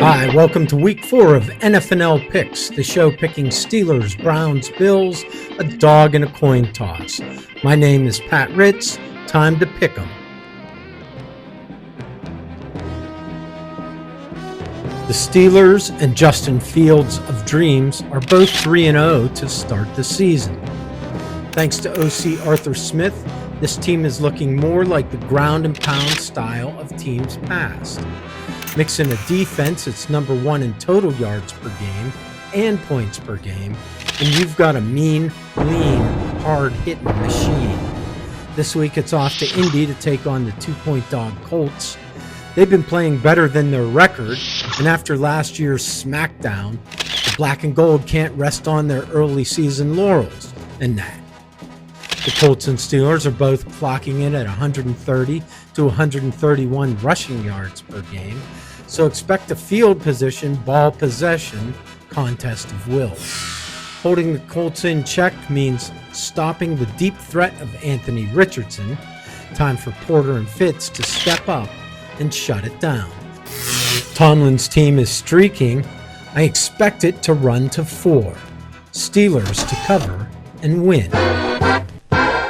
Hi, welcome to week 4 of NFnL Picks, the show picking Steelers, Browns, Bills, a dog and a coin toss. My name is Pat Ritz. Time to pick 'em. The Steelers and Justin Fields of Dreams are both 3-0 to start the season. Thanks to OC Arthur Smith, this team is looking more like the ground and pound style of teams past. Mix in a defense that's number 1 in total yards per game and points per game, and you've got a mean, lean, hard-hitting machine. This week it's off to Indy to take on the 2-point dog Colts. They've been playing better than their record, and after last year's smackdown, the black and gold can't rest on their early season laurels and that. The Colts and Steelers are both clocking in at 130 to 131 rushing yards per game, so expect a field position, ball possession contest of wills. Holding the Colts in check means stopping the deep threat of Anthony Richardson. Time for Porter and Fitz to step up and shut it down. Tomlin's team is streaking. I expect it to run to 4. Steelers to cover and win.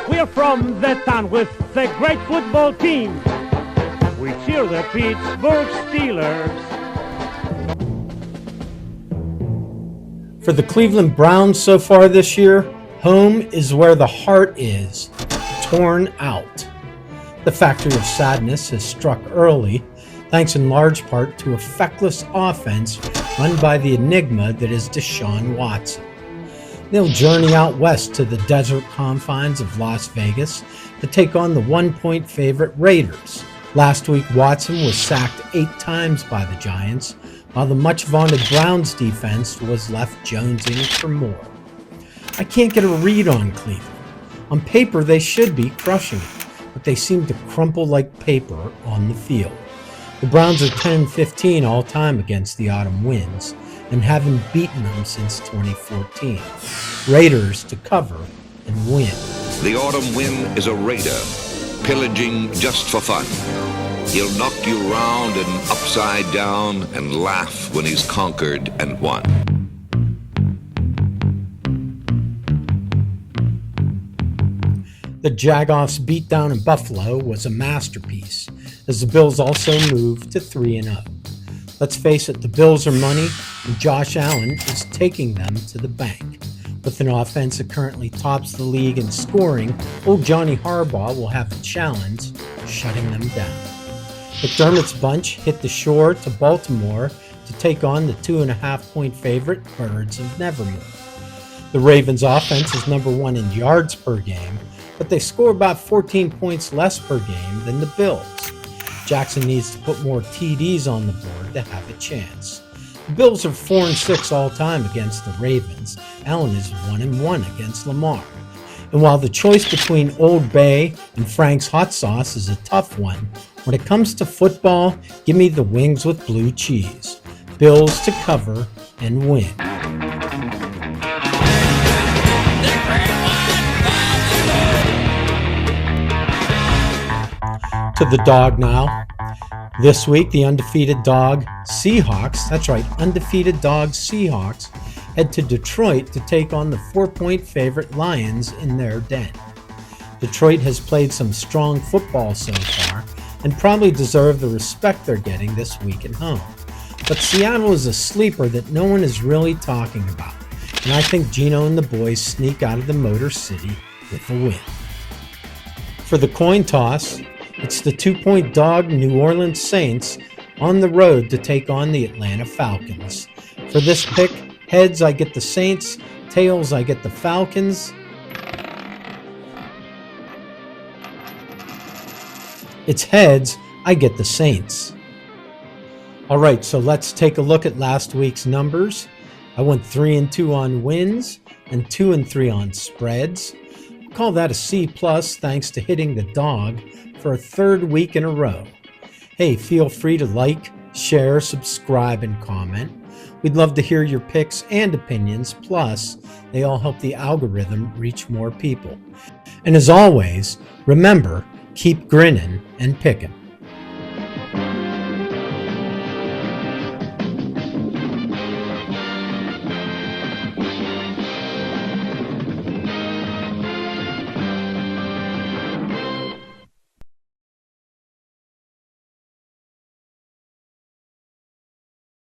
We're from the town with the great football team. We cheer the Pittsburgh Steelers. For the Cleveland Browns so far this year, home is where the heart is, torn out. The factory of sadness has struck early, thanks in large part to a feckless offense run by the enigma that is Deshaun Watson. They'll journey out west to the desert confines of Las Vegas to take on the 1-point favorite Raiders. Last week, Watson was sacked 8 times by the Giants, while the much-vaunted Browns defense was left jonesing for more. I can't get a read on Cleveland. On paper, they should be crushing it, but they seem to crumple like paper on the field. The Browns are 10-15 all-time against the autumn winds, and haven't beaten them since 2014. Raiders to cover and win. The autumn wind is a raider, pillaging just for fun. He'll knock you round and upside down and laugh when he's conquered and won. The Jagoffs' beatdown in Buffalo was a masterpiece, as the Bills also moved to 3-0. Let's face it, the Bills are money, and Josh Allen is taking them to the bank. With an offense that currently tops the league in scoring, old Johnny Harbaugh will have a challenge shutting them down. McDermott's bunch hit the shore to Baltimore to take on the 2.5-point favorite Birds of Nevermore. The Ravens' offense is number 1 in yards per game, but they score about 14 points less per game than the Bills. Jackson needs to put more TDs on the board to have a chance. The Bills are 4-6 all-time against the Ravens. Allen is 1-1 against Lamar. And while the choice between Old Bay and Frank's hot sauce is a tough one, when it comes to football, give me the wings with blue cheese. Bills to cover and win. To the dog now. This week, the undefeated dog Seahawks, that's right, undefeated dog Seahawks, head to Detroit to take on the 4-point favorite Lions in their den. Detroit has played some strong football so far and probably deserve the respect they're getting this week at home. But Seattle is a sleeper that no one is really talking about, and I think Geno and the boys sneak out of the Motor City with a win. For the coin toss, it's the 2-point dog New Orleans Saints on the road to take on the Atlanta Falcons. For this pick, heads I get the Saints, tails I get the Falcons. It's heads, I get the Saints. All right, so let's take a look at last week's numbers. I went 3-2 on wins and 2-3 on spreads. I'll call that a C+ thanks to hitting the dog for a 3rd week in a row. Hey, feel free to like, share, subscribe, and comment. We'd love to hear your picks and opinions, plus they all help the algorithm reach more people. And as always, remember, keep grinning and picking.